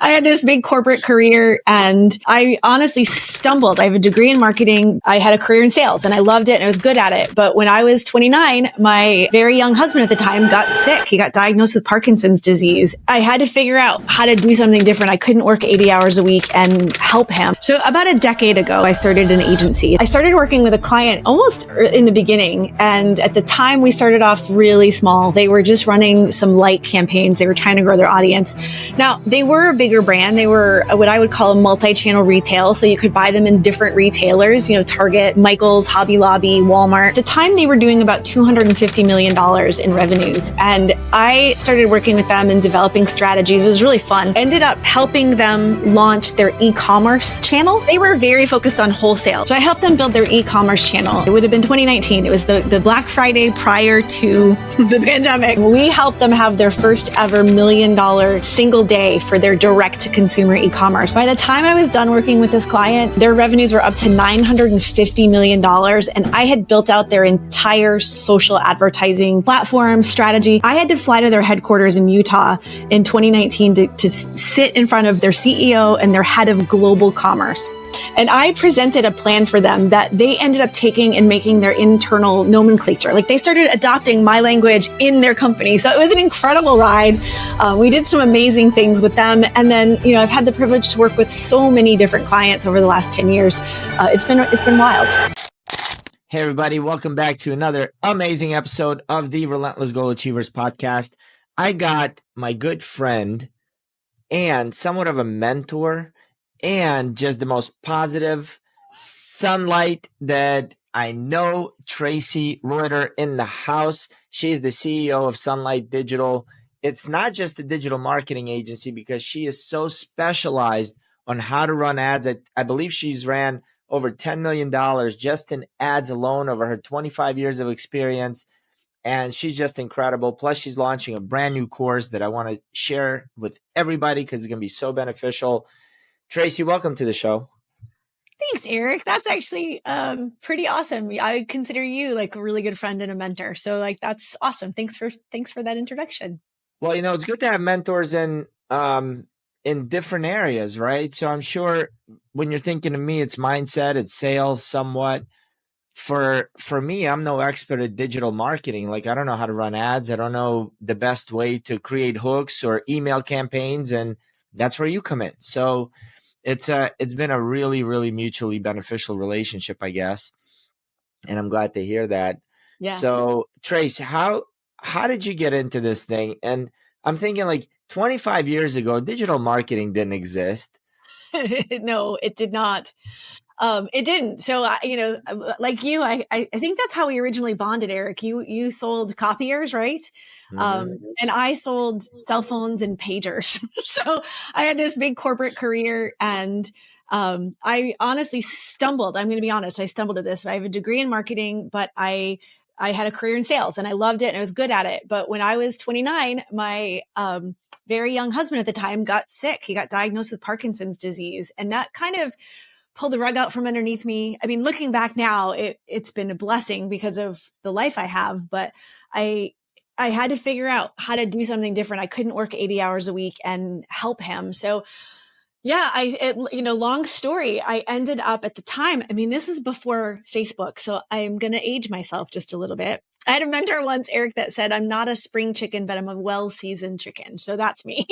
I had this big corporate career and I honestly stumbled. I have a degree in marketing. I had a career in sales and I loved it and I was good at it. But when I was 29, my very young husband at the time got sick. He got diagnosed with Parkinson's disease. I had to figure out how to do something different. I couldn't work 80 hours a week and help him. So about a decade ago, I started an agency. I started working with a client almost in the beginning. And at the time, we started off really small. They were just running some light campaigns. They were trying to grow their audience. Now, they were a bigger brand. They were what I would call a multi-channel retail. So you could buy them in different retailers, Target, Michael's, Hobby Lobby, Walmart. At the time, they were doing about $250 million in revenues. And I started working with them and developing strategies. It was really fun. I ended up helping them launch their e-commerce channel. They were very focused on wholesale. So I helped them build their e-commerce channel. It would have been 2019. It was the Black Friday prior to the pandemic. We helped them have their first ever $1 million single day for their direct-to-consumer e-commerce. By the time I was done working with this client, their revenues were up to $950 million, and I had built out their entire social advertising platform strategy. I had to fly to their headquarters in Utah in 2019 to sit in front of their CEO and their head of global commerce. And I presented a plan for them that they ended up taking and making their internal nomenclature. Like they started adopting my language in their company. So it was an incredible ride. We did some amazing things with them. And then, I've had the privilege to work with so many different clients over the last 10 years. It's been wild. Hey, everybody. Welcome back to another amazing episode of the Relentless Goal Achievers podcast. I got my good friend and somewhat of a mentor and just the most positive sunlight that I know, Traci Reuter in the house. She's the CEO of Sunlight Digital. It's not just a digital marketing agency because she is so specialized on how to run ads. I believe she's ran over $10 million just in ads alone over her 25 years of experience. And she's just incredible. Plus, she's launching a brand new course that I want to share with everybody because it's going to be so beneficial. Traci, welcome to the show. Thanks, Eric. That's actually pretty awesome. I consider you like a really good friend and a mentor. So that's awesome. Thanks for that introduction. Well, it's good to have mentors in different areas, right? So I'm sure when you're thinking of me, it's mindset, it's sales somewhat. For me, I'm no expert at digital marketing. Like I don't know how to run ads. I don't know the best way to create hooks or email campaigns. And that's where you come in. So it's been a really, really mutually beneficial relationship, I guess. And I'm glad to hear that. Yeah. So Trace, how did you get into this thing? And I'm thinking like 25 years ago, digital marketing didn't exist. No, it did not. It didn't. So, like you, I think that's how we originally bonded, Eric. You sold copiers, right? Mm-hmm. And I sold cell phones and pagers. So I had this big corporate career and I honestly stumbled. I'm going to be honest. I stumbled at this. I have a degree in marketing, but I had a career in sales and I loved it and I was good at it. But when I was 29, my very young husband at the time got sick. He got diagnosed with Parkinson's disease, and that kind of pulled the rug out from underneath me. I mean, looking back now, it's been a blessing because of the life I have, but I had to figure out how to do something different. I couldn't work 80 hours a week and help him. So yeah, long story. I ended up at the time, I mean, this was before Facebook. So I'm going to age myself just a little bit. I had a mentor once, Eric, that said, I'm not a spring chicken, but I'm a well-seasoned chicken. So that's me.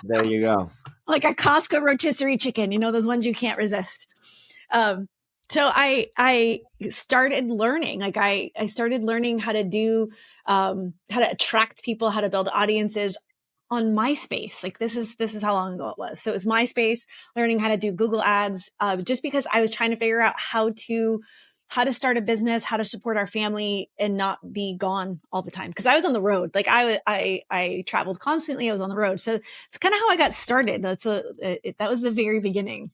There you go. Like a Costco rotisserie chicken, those ones you can't resist. So I started learning, I started learning how to do, how to attract people, how to build audiences on MySpace. Like this is how long ago it was. So it was MySpace, learning how to do Google ads, just because I was trying to figure out how to start a business, how to support our family and not be gone all the time. Cause I was on the road. Like I traveled constantly. I was on the road. So it's kind of how I got started. That was the very beginning.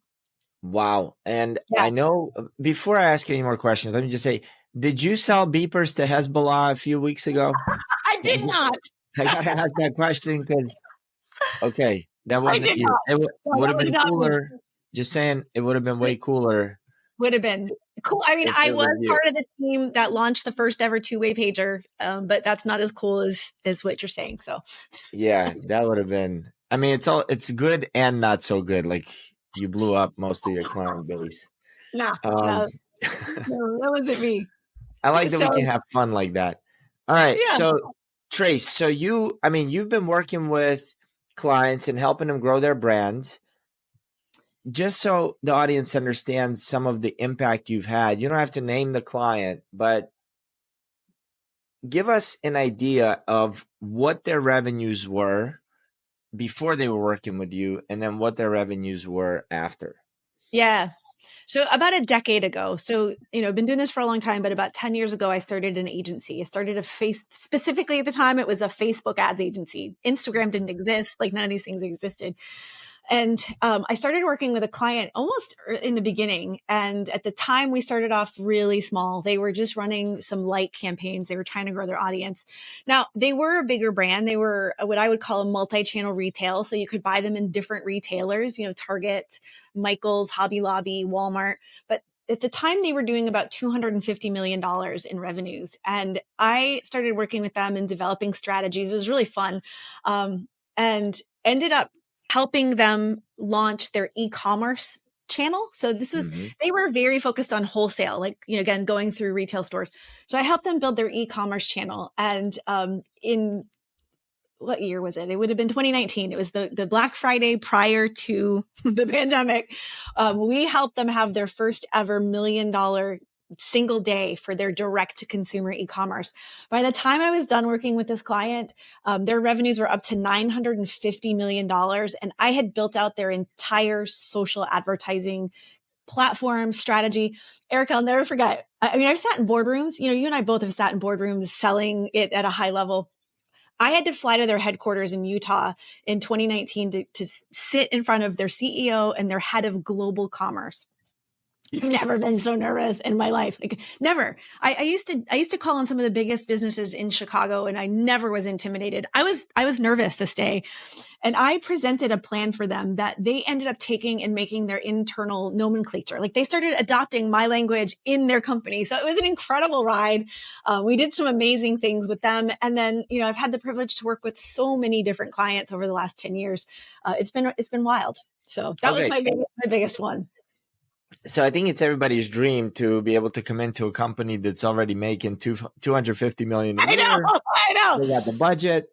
Wow. And yeah. I know before I ask you any more questions, let me just say, did you sell beepers to Hezbollah a few weeks ago? I did not. I got to ask that question because, okay, that wasn't you. It would have been cooler. Me. Just saying, it would have been way cooler. Would have been cool. I mean, I was part of the team that launched the first ever two-way pager, but that's not as cool as what you're saying. So, yeah, that would have been I mean, it's good and not so good. Like you blew up most of your client base. No, Um, no, no, that wasn't me. I like that So we can have fun like that. All right. yeah, So Trace, so you've been working with clients and helping them grow their brands. Just so the audience understands some of the impact you've had, you don't have to name the client, but give us an idea of what their revenues were before they were working with you and then what their revenues were after. yeah. So about a decade ago, so, I've been doing this for a long time, but about 10 years ago, I started an agency. I started specifically at the time, it was a Facebook ads agency. Instagram didn't exist. Like none of these things existed. And I started working with a client almost in the beginning. And at the time, we started off really small. They were just running some light campaigns. They were trying to grow their audience. Now, they were a bigger brand. They were what I would call a multi-channel retail. So you could buy them in different retailers, Target, Michael's, Hobby Lobby, Walmart. But at the time, they were doing about $250 million in revenues. And I started working with them and developing strategies. It was really fun. And ended up helping them launch their e-commerce channel. So they were very focused on wholesale, like, again, going through retail stores. So I helped them build their e-commerce channel. And in what year was it? It would have been 2019. It was the Black Friday prior to the pandemic. We helped them have their first ever $1 million single day for their direct to consumer e-commerce. By the time I was done working with this client, their revenues were up to $950 million. And I had built out their entire social advertising platform strategy. Eric, I'll never forget. I mean, I've sat in boardrooms, you and I both have sat in boardrooms selling it at a high level. I had to fly to their headquarters in Utah in 2019 to sit in front of their CEO and their head of global commerce. I've never been so nervous in my life. Like never. I used to call on some of the biggest businesses in Chicago and I never was intimidated. I was nervous this day. And I presented a plan for them that they ended up taking and making their internal nomenclature. Like they started adopting my language in their company. So it was an incredible ride. We did some amazing things with them. And then, I've had the privilege to work with so many different clients over the last 10 years. It's been wild. So that was my biggest one. So I think it's everybody's dream to be able to come into a company that's already making $250 million a year. I know. They got the budget.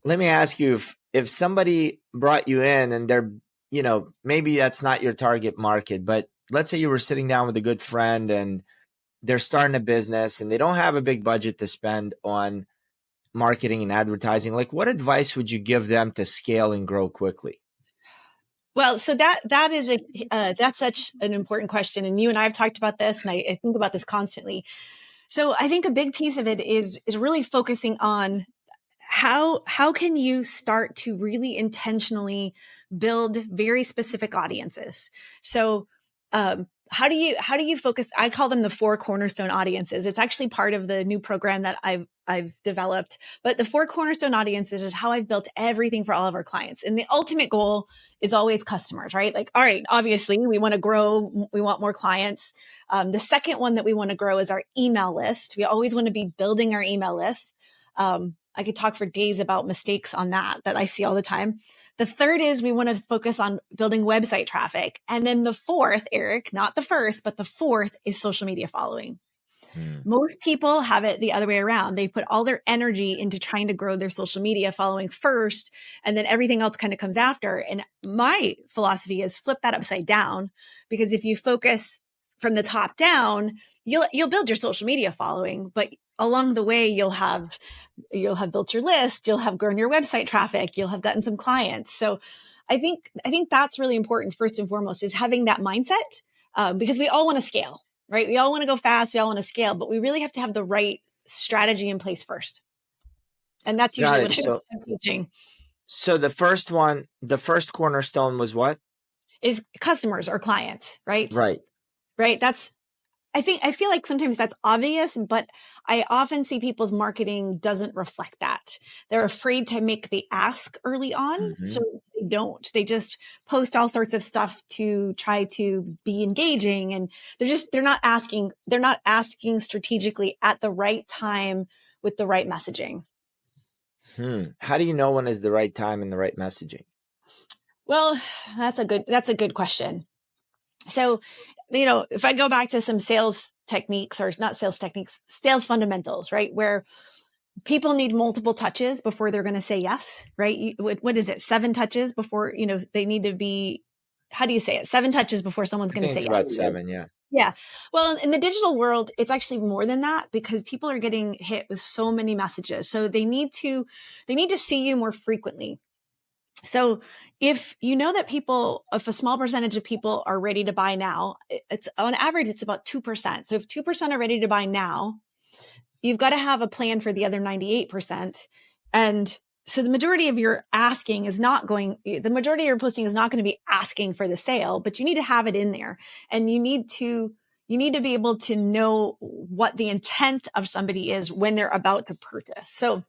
Let me ask you, if somebody brought you in and they're, maybe that's not your target market, but let's say you were sitting down with a good friend and they're starting a business and they don't have a big budget to spend on marketing and advertising. Like, what advice would you give them to scale and grow quickly? Well, so that is that's such an important question, and you and I have talked about this, and I think about this constantly. So I think a big piece of it is really focusing on how can you start to really intentionally build very specific audiences. So how do you focus? I call them the 4 cornerstone audiences. It's actually part of the new program that I've developed. But the 4 cornerstone audiences is how I've built everything for all of our clients. And the ultimate goal is always customers, right? Like, all right, obviously we want to grow. We want more clients. The second one that we want to grow is our email list. We always want to be building our email list. I could talk for days about mistakes on that I see all the time. The third is we want to focus on building website traffic. And then the fourth, Eric, not the first, but the fourth is social media following. Most people have it the other way around. They put all their energy into trying to grow their social media following first, and then everything else kind of comes after. And my philosophy is flip that upside down, because if you focus from the top down, you'll build your social media following, but along the way, you'll have built your list, you'll have grown your website traffic, you'll have gotten some clients. So I think that's really important first and foremost, is having that mindset, because we all want to scale. Right? We all want to go fast. We all want to scale, but we really have to have the right strategy in place first. And that's usually what I'm teaching. So the first cornerstone was what? Is customers or clients, right? Right. I feel like sometimes that's obvious, but I often see people's marketing doesn't reflect that. They're afraid to make the ask early on. So they don't. They just post all sorts of stuff to try to be engaging. And they're not asking strategically at the right time with the right messaging. How do you know when is the right time and the right messaging? Well, that's a good question. So, if I go back to some sales techniques, or not sales techniques, sales fundamentals, right? Where people need multiple touches before they're going to say yes, right? What is it? 7 touches before, they need to be, how do you say it? 7 touches before someone's I going to think say it's yes. about 7, yeah. Yeah. Well, in the digital world, it's actually more than that, because people are getting hit with so many messages. So they need to see you more frequently. So if you know that if a small percentage of people are ready to buy now, it's on average, it's about 2%. So if 2% are ready to buy now, you've got to have a plan for the other 98%. And so the majority of your posting is not going to be asking for the sale, but you need to have it in there, and you need to be able to know what the intent of somebody is when they're about to purchase. So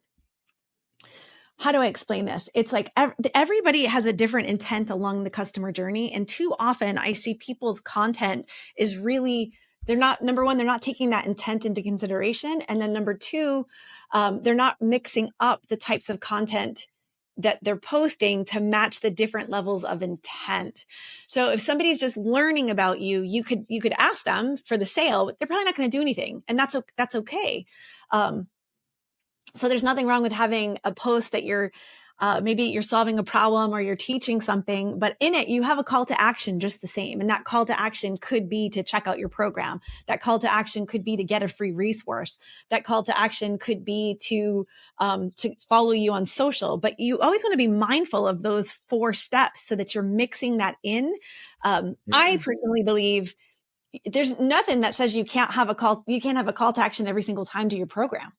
how do I explain this? It's like everybody has a different intent along the customer journey. And too often I see people's content is really, number one, they're not taking that intent into consideration. And then number two, they're not mixing up the types of content that they're posting to match the different levels of intent. So if somebody's just learning about you, you could ask them for the sale, but they're probably not going to do anything. And that's okay. So there's nothing wrong with having a post that maybe you're solving a problem or you're teaching something, but in it, you have a call to action just the same. And that call to action could be to check out your program. That call to action could be to get a free resource. That call to action could be to follow you on social. But you always want to be mindful of those 4 steps so that you're mixing that in. I personally believe there's nothing that says you can't have a call to action every single time to your program.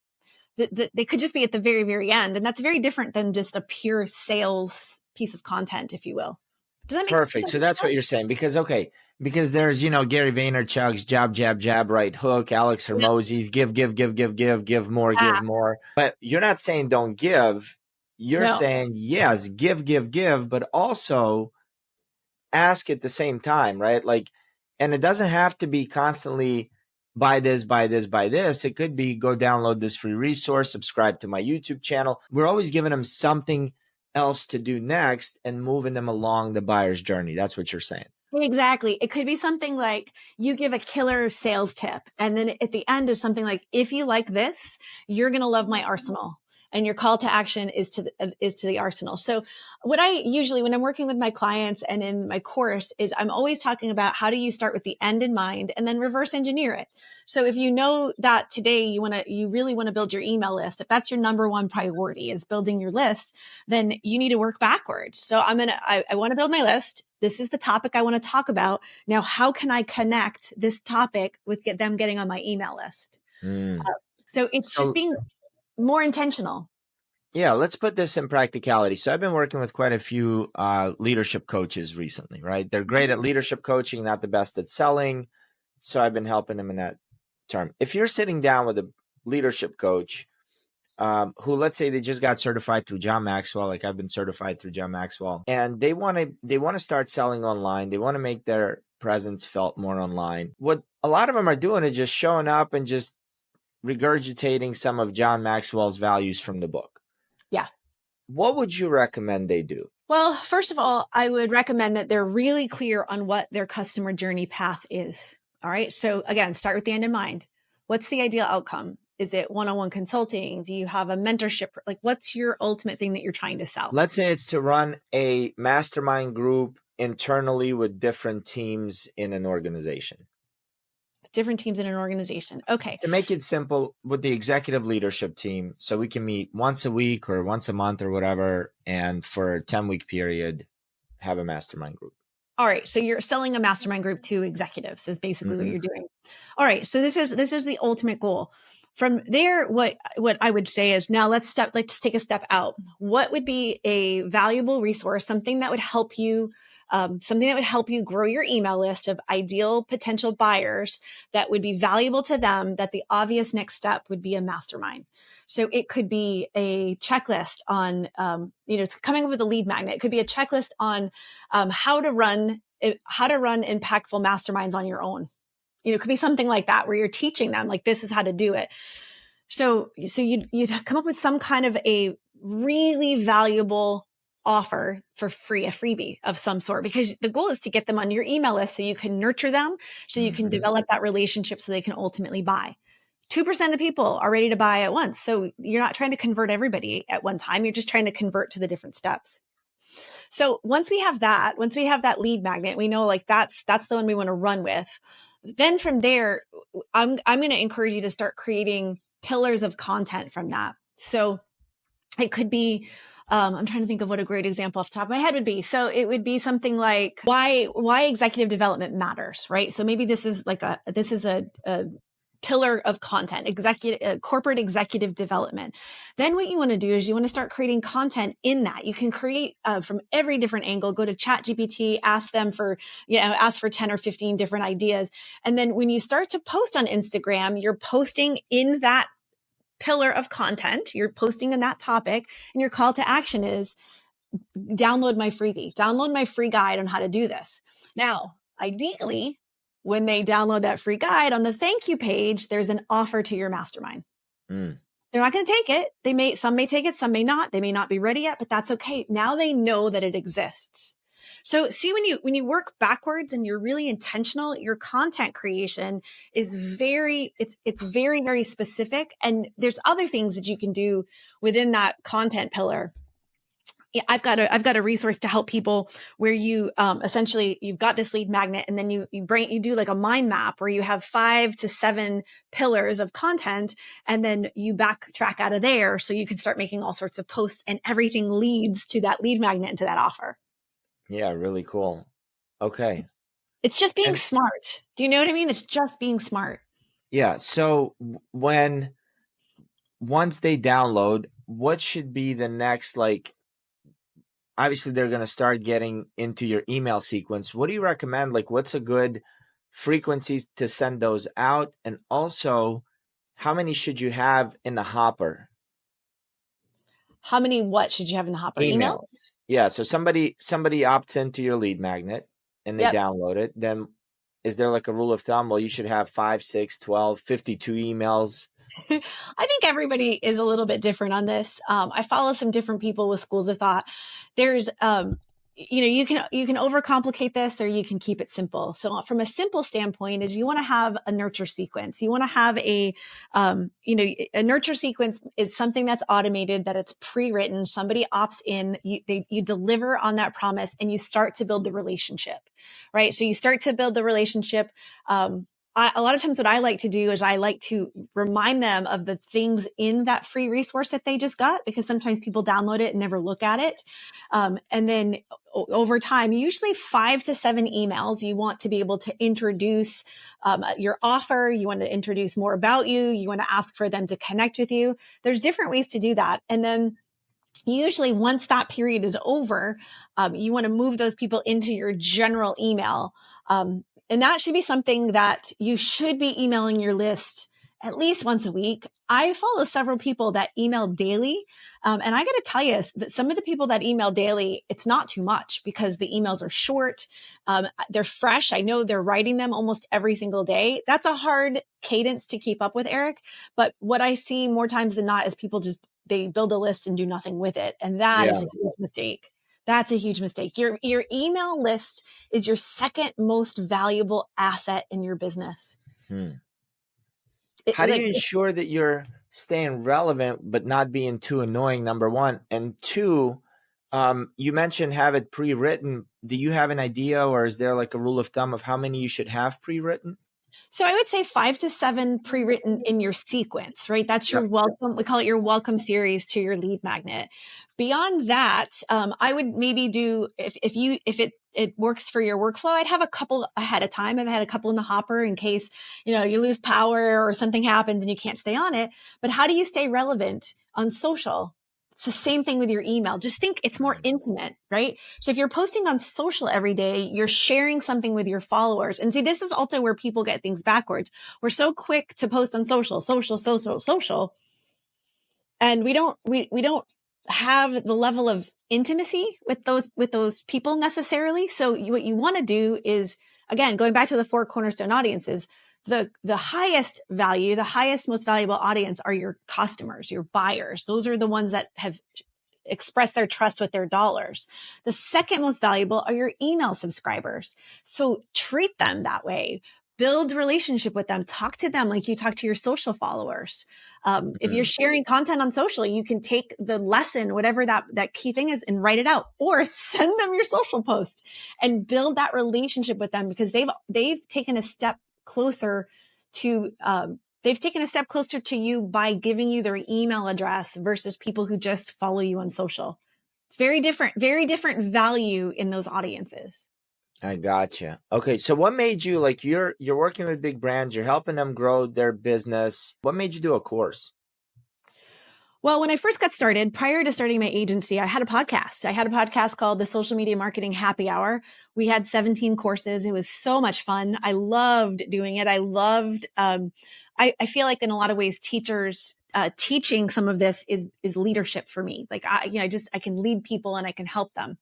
They could just be at the very, very end. And that's very different than just a pure sales piece of content, if you will. Does that make sense? Perfect. So that's what you're saying. Because there's, Gary Vaynerchuk's jab, jab, jab, right hook, Alex Hermosi's give more. But you're not saying don't give. You're saying, yes, give, but also ask at the same time, right? Like, and it doesn't have to be constantly buy this, buy this, buy this. It could be go download this free resource, subscribe to my YouTube channel. We're always giving them something else to do next and moving them along the buyer's journey. That's what you're saying. Exactly. It could be something like you give a killer sales tip, and then at the end is something like, if you like this, you're going to love my arsenal. And your call to action is to the arsenal. So what I usually, when I'm working with my clients and in my course, is I'm always talking about how do you start with the end in mind and then reverse engineer it. So if you know that today you really want to build your email list, if that's your number one priority is building your list, then you need to work backwards. So I want to build my list. This is the topic I want to talk about. Now, how can I connect this topic with them getting on my email list? So it's just being more intentional. Yeah, let's put this in practicality. So I've been working with quite a few leadership coaches recently, right? They're great at leadership coaching, not the best at selling. So I've been helping them in that term. If you're sitting down with a leadership coach who, let's say they just got certified through John Maxwell, like I've been certified through John Maxwell, and they want to start selling online. They want to make their presence felt more online. What a lot of them are doing is just showing up and just regurgitating some of John Maxwell's values from the book. Yeah. What would you recommend they do? Well, first of all, I would recommend that they're really clear on what their customer journey path is. All right. So again, start with the end in mind. What's the ideal outcome? Is it one-on-one consulting? Do you have a mentorship? Like, what's your ultimate thing that you're trying to sell? Let's say it's to run a mastermind group internally with different teams in an organization. Different teams in an organization. Okay. To make it simple, with the executive leadership team, so we can meet once a week or once a month or whatever, and for a 10-week period, have a mastermind group. All right. So you're selling a mastermind group to executives is basically what you're doing. All right. So this is the ultimate goal. From there, what I would say is, now let's take a step out. What would be a valuable resource, something that would help you grow your email list of ideal potential buyers that would be valuable to them, that the obvious next step would be a mastermind. So it could be a checklist on, coming up with a lead magnet. It could be a checklist on how to run impactful masterminds on your own. It could be something like that where you're teaching them, like, this is how to do it. So you'd come up with some kind of a really valuable offer for free, a freebie of some sort, because the goal is to get them on your email list so you can nurture them, so you can develop that relationship so they can ultimately buy. 2% of people are ready to buy at once. So you're not trying to convert everybody at one time. You're just trying to convert to the different steps. So once we have that lead magnet, we know like that's the one we want to run with. Then from there, I'm going to encourage you to start creating pillars of content from that. So it could be, I'm trying to think of what a great example off the top of my head would be. So it would be something like why executive development matters, right? So maybe this is a pillar of content, corporate executive development. Then what you want to do is you want to start creating content in that. You can create from every different angle. Go to ChatGPT, ask for 10 or 15 different ideas. And then when you start to post on Instagram, you're posting in that pillar of content, you're posting in that topic, and your call to action is download my freebie, download my free guide on how to do this. Now, ideally, when they download that free guide on the thank you page, there's an offer to your mastermind. They're not going to take it. Some may take it, some may not. They may not be ready yet, but that's okay. Now they know that it exists. So see, when you work backwards and you're really intentional, your content creation is very, very specific. And there's other things that you can do within that content pillar. Yeah, I've got a resource to help people where you essentially you've got this lead magnet, and then you do like a mind map where you have 5 to 7 pillars of content, and then you backtrack out of there so you can start making all sorts of posts, and everything leads to that lead magnet and to that offer. Yeah, really cool. Okay. It's just being smart. Do you know what I mean? It's just being smart. Yeah. So once they download, what should be the next, like, obviously they're going to start getting into your email sequence. What do you recommend? Like, what's a good frequency to send those out? And also, how many should you have in the hopper? How many, what should you have in the hopper? Emails? Yeah. So somebody opts into your lead magnet and they download it. Then is there like a rule of thumb? Well, you should have 5, 6, 12, 52 emails. I think everybody is a little bit different on this. I follow some different people with schools of thought. There's, you can overcomplicate this, or you can keep it simple. So from a simple standpoint is you want to have a nurture sequence. You want to have a nurture sequence is something that's automated, that it's pre-written. Somebody opts in, you deliver on that promise, and you start to build the relationship, right? So you start to build the relationship. A lot of times what I like to do is I like to remind them of the things in that free resource that they just got, because sometimes people download it and never look at it. And then over time, usually 5 to 7 emails, you want to be able to introduce your offer. You want to introduce more about you. You want to ask for them to connect with you. There's different ways to do that. And then usually once that period is over, you want to move those people into your general email. And that should be something that you should be emailing your list at least once a week. I follow several people that email daily. And I got to tell you that some of the people that email daily, it's not too much because the emails are short. They're fresh. I know they're writing them almost every single day. That's a hard cadence to keep up with, Eric. But what I see more times than not is people they build a list and do nothing with it. And that is a huge mistake. That's a huge mistake. Your email list is your second most valuable asset in your business. How do you ensure that you're staying relevant but not being too annoying, number one? And two, you mentioned have it pre-written. Do you have an idea, or is there like a rule of thumb of how many you should have pre-written? So I would say 5 to 7 pre-written in your sequence, right? That's your welcome. We call it your welcome series to your lead magnet. Beyond that, I would maybe do, if it works for your workflow, I'd have a couple ahead of time. I've had a couple in the hopper in case, you lose power or something happens and you can't stay on it. But how do you stay relevant on social? It's the same thing with your email. Just think it's more intimate, right? So if you're posting on social every day, you're sharing something with your followers. And see, this is also where people get things backwards. We're so quick to post on social. And we don't have the level of intimacy with those people necessarily. So what you want to do is, again, going back to the 4 cornerstone audiences, the highest value, the highest, most valuable audience are your customers, your buyers. Those are the ones that have express their trust with their dollars. The second most valuable are your email subscribers. So treat them that way. Build relationship with them. Talk to them like you talk to your social followers. If you're sharing content on social, you can take the lesson, whatever that key thing is, and write it out, or send them your social post and build that relationship with them, because they've taken a step closer to you by giving you their email address versus people who just follow you on social. Very different value in those audiences. I gotcha. Okay, so what made you, like, you're working with big brands, you're helping them grow their business. What made you do a course? Well, when I first got started, prior to starting my agency, I had a podcast. I had a podcast called the Social Media Marketing Happy Hour. We had 17 courses. It was so much fun. I loved doing it. I loved, I feel like in a lot of ways, teachers, teaching some of this is leadership for me. Like I can lead people and I can help them.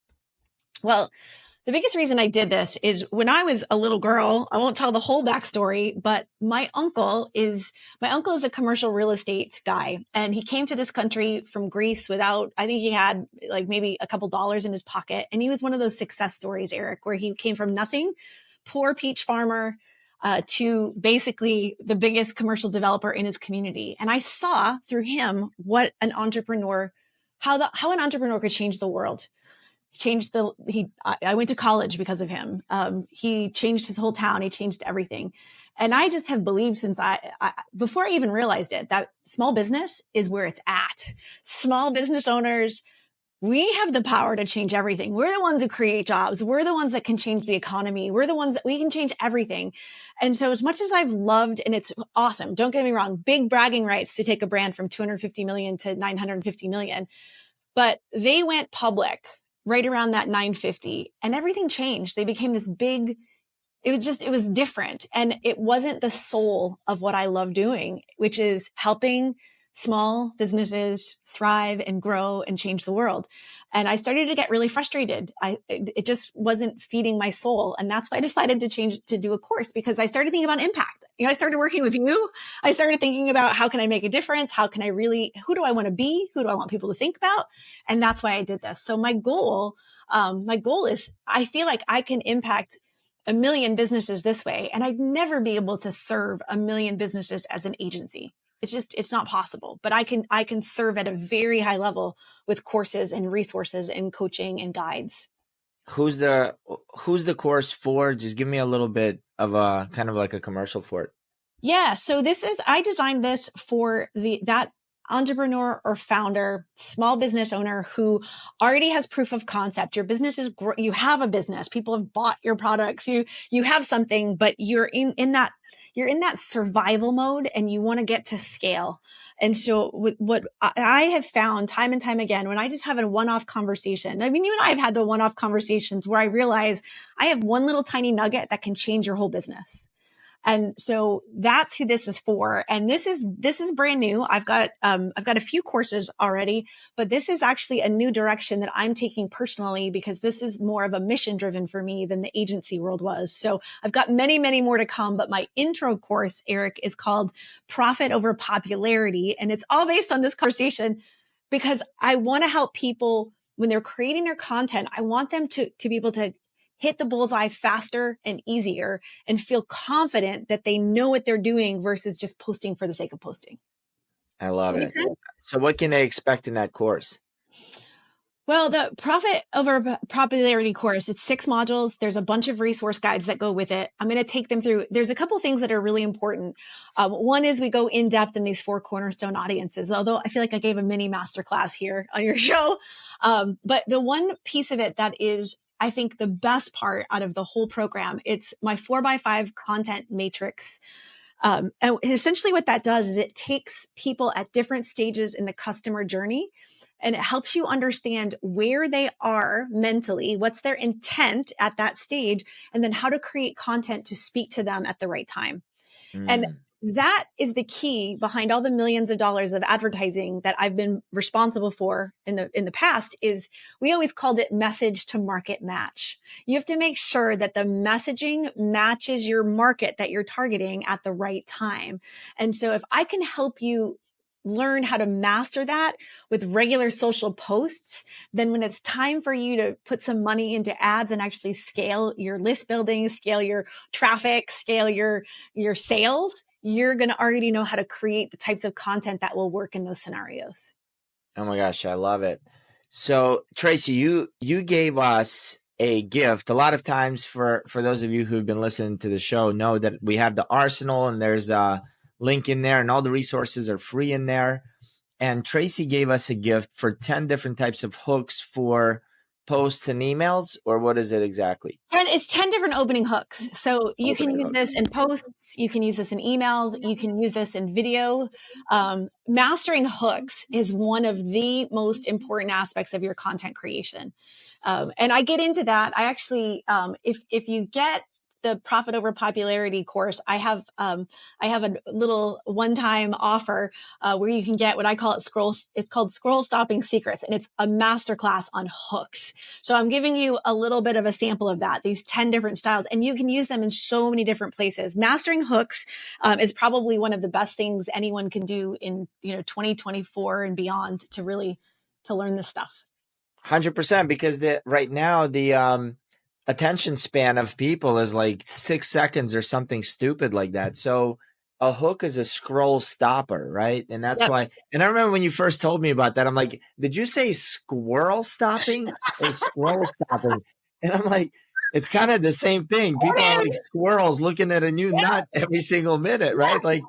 Well, the biggest reason I did this is when I was a little girl, I won't tell the whole backstory, but my uncle is a commercial real estate guy. And he came to this country from Greece without, I think he had like maybe a couple dollars in his pocket. And he was one of those success stories, Eric, where he came from nothing, poor peach farmer, to basically the biggest commercial developer in his community. And I saw through him how an entrepreneur could change the world. I went to college because of him. He changed his whole town. He changed everything. And I just have believed since before I even realized it, that small business is where it's at. Small business owners, we have the power to change everything. We're the ones who create jobs. We're the ones that can change the economy. We're the ones that we can change everything. And so as much as I've loved, and it's awesome, don't get me wrong, big bragging rights to take a brand from 250 million to 950 million, but they went public right around that 950 and everything changed. They became this big, it was different. And it wasn't the soul of what I love doing, which is helping small businesses thrive and grow and change the world. And I started to get really frustrated. It just wasn't feeding my soul. And that's why I decided to do a course, because I started thinking about impact. I started working with you. I started thinking about how can I make a difference? Who do I want to be? Who do I want people to think about? And that's why I did this. So my goal is, I feel like I can impact 1 million businesses this way. And I'd never be able to serve 1 million businesses as an agency. It's not possible, but I can serve at a very high level with courses and resources and coaching and guides. Who's the course for? Just give me a little bit of a kind of like a commercial for it. Yeah. So I designed this for that entrepreneur or founder, small business owner who already has proof of concept. Your business is, you have a business. People have bought your products. You have something, but you're in that survival mode and you want to get to scale. And so what I have found time and time again, when I just have a one-off conversation, I mean, you and I have had the one-off conversations where I realize I have one little tiny nugget that can change your whole business. And so that's who this is for. And this is brand new. I've got a few courses already, but this is actually a new direction that I'm taking personally, because this is more of a mission driven for me than the agency world was. So I've got many, many more to come, but my intro course, Eric, is called Profit Over Popularity. And it's all based on this conversation, because I want to help people when they're creating their content. I want them to be able to hit the bullseye faster and easier and feel confident that they know what they're doing versus just posting for the sake of posting. I love it. So what can they expect in that course? Well, the Profit Over Popularity course, it's 6 modules. There's a bunch of resource guides that go with it. I'm going to take them through. There's a couple things that are really important. One is we go in depth in these 4 cornerstone audiences, although I feel like I gave a mini masterclass here on your show. But the one piece of it that is, I think, the best part out of the whole program, it's my 4x5 content matrix. And essentially what that does is it takes people at different stages in the customer journey, and it helps you understand where they are mentally, what's their intent at that stage, and then how to create content to speak to them at the right time. And that is the key behind all the millions of dollars of advertising that I've been responsible for in the past. Is we always called it message to market match. You have to make sure that the messaging matches your market that you're targeting at the right time. And so if I can help you learn how to master that with regular social posts, then when it's time for you to put some money into ads and actually scale your list building, scale your traffic, scale your sales, you're going to already know how to create the types of content that will work in those scenarios. Oh my gosh, I love it. So Traci, you gave us a gift. A lot of times for those of you who've been listening to the show know that we have the arsenal and there's a link in there and all the resources are free in there. And Traci gave us a gift for 10 different types of hooks for posts and emails, or what is it exactly? It's 10 different opening hooks. So you can use hooks. this in posts, you can use this in emails, you can use this in video. Mastering hooks is one of the most important aspects of your content creation. And I get into that. I actually, if you get the Profit Over Popularity course, I have a little one-time offer where you can get what I call it's called Scroll Stopping Secrets, and it's a masterclass on hooks. So I'm giving you a little bit of a sample of that, these 10 different styles, and you can use them in so many different places. Mastering hooks is probably one of the best things anyone can do in 2024 and beyond to learn this stuff. 100%, because right now the attention span of people is like 6 seconds or something stupid like that. So a hook is a scroll stopper, right? And that's why. And I remember when you first told me about that, I'm like, did you say squirrel stopping or scroll stopping? And I'm like, it's kind of the same thing. People are like squirrels looking at a new nut every single minute, right? Like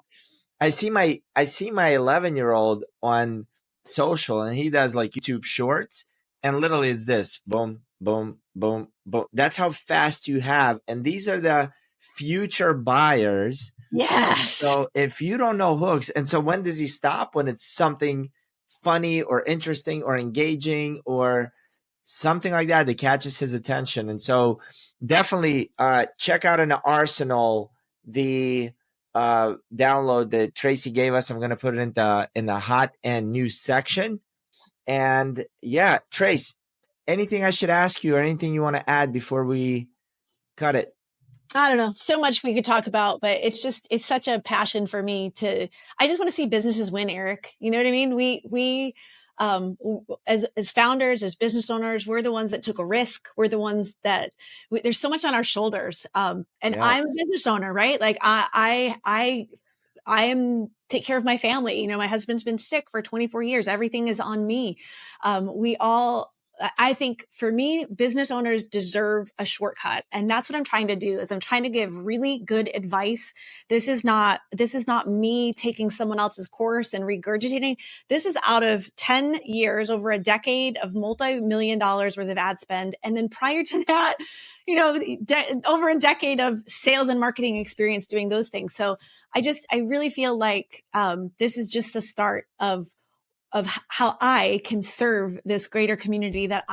I see my 11-year-old on social and he does like YouTube shorts, and literally it's this boom, boom, boom, boom. That's how fast you have. And these are the future buyers. Yes. So if you don't know hooks, and so when does he stop? When it's something funny or interesting or engaging or something like that that catches his attention. And so definitely check out in the arsenal the download that Traci gave us. I'm going to put it in the hot and new section. And yeah, Trace, anything I should ask you or anything you want to add before we cut it? I don't know, so much we could talk about, but it's such a passion for me I just want to see businesses win, Eric. You know what I mean? We as founders, as business owners, we're the ones that took a risk. We're the ones that there's so much on our shoulders. And yes. I'm a business owner, right? Like I am take care of my family. My husband's been sick for 24 years. Everything is on me. I think for me, business owners deserve a shortcut. And that's what I'm trying to do is I'm trying to give really good advice. This is not me taking someone else's course and regurgitating. This is out of 10 years, over a decade of multi-million dollars worth of ad spend. And then prior to that, over a decade of sales and marketing experience doing those things. So I really feel like this is just the start of how I can serve this greater community that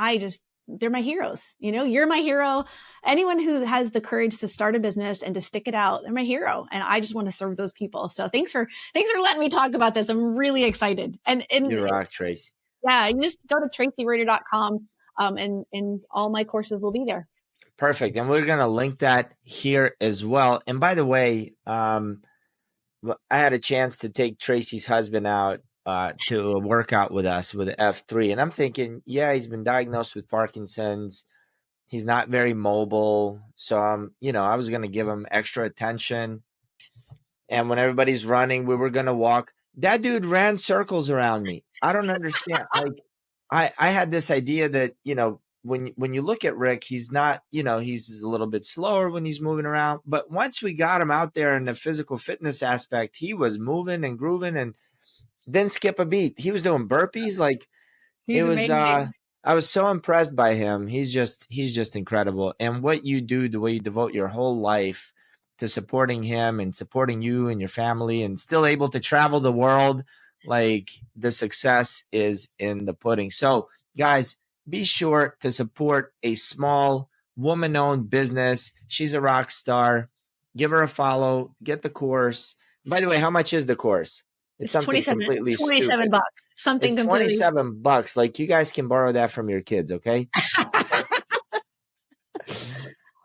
they're my heroes. You're my hero. Anyone who has the courage to start a business and to stick it out, they're my hero. And I just want to serve those people. So thanks for letting me talk about this. I'm really excited. And you rock, Traci. Yeah, you just go to tracireuter.com and all my courses will be there. Perfect. And we're going to link that here as well. And by the way, I had a chance to take Traci's husband out to a workout with us with F3. And I'm thinking, yeah, he's been diagnosed with Parkinson's. He's not very mobile. So, I was going to give him extra attention. And when everybody's running, we were going to walk. That dude ran circles around me. I don't understand. Like, I had this idea that, when you look at Rick, he's not, he's a little bit slower when he's moving around. But once we got him out there in the physical fitness aspect, he was moving and grooving and didn't skip a beat. He was doing burpees. Like he's amazing. I was so impressed by him. He's just incredible. And what you do, the way you devote your whole life to supporting him and supporting you and your family and still able to travel the world, like the success is in the pudding. So guys, be sure to support a small woman-owned business. She's a rock star. Give her a follow. Get the course. By the way, how much is the course? It's $27 bucks. Something it's completely $27. Like you guys can borrow that from your kids, okay?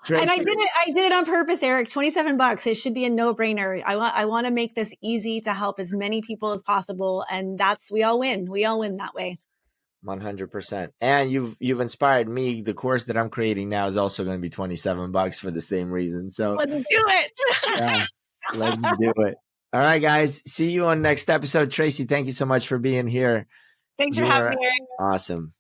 And I did it on purpose, Eric. $27. It should be a no-brainer. I want to make this easy to help as many people as possible. And we all win. We all win that way. 100%. And you've inspired me. The course that I'm creating now is also going to be $27 for the same reason. So let's do it. Yeah, let's do it. All right, guys. See you on next episode. Traci, thank you so much for being here. Thanks for having me, Eric. Awesome.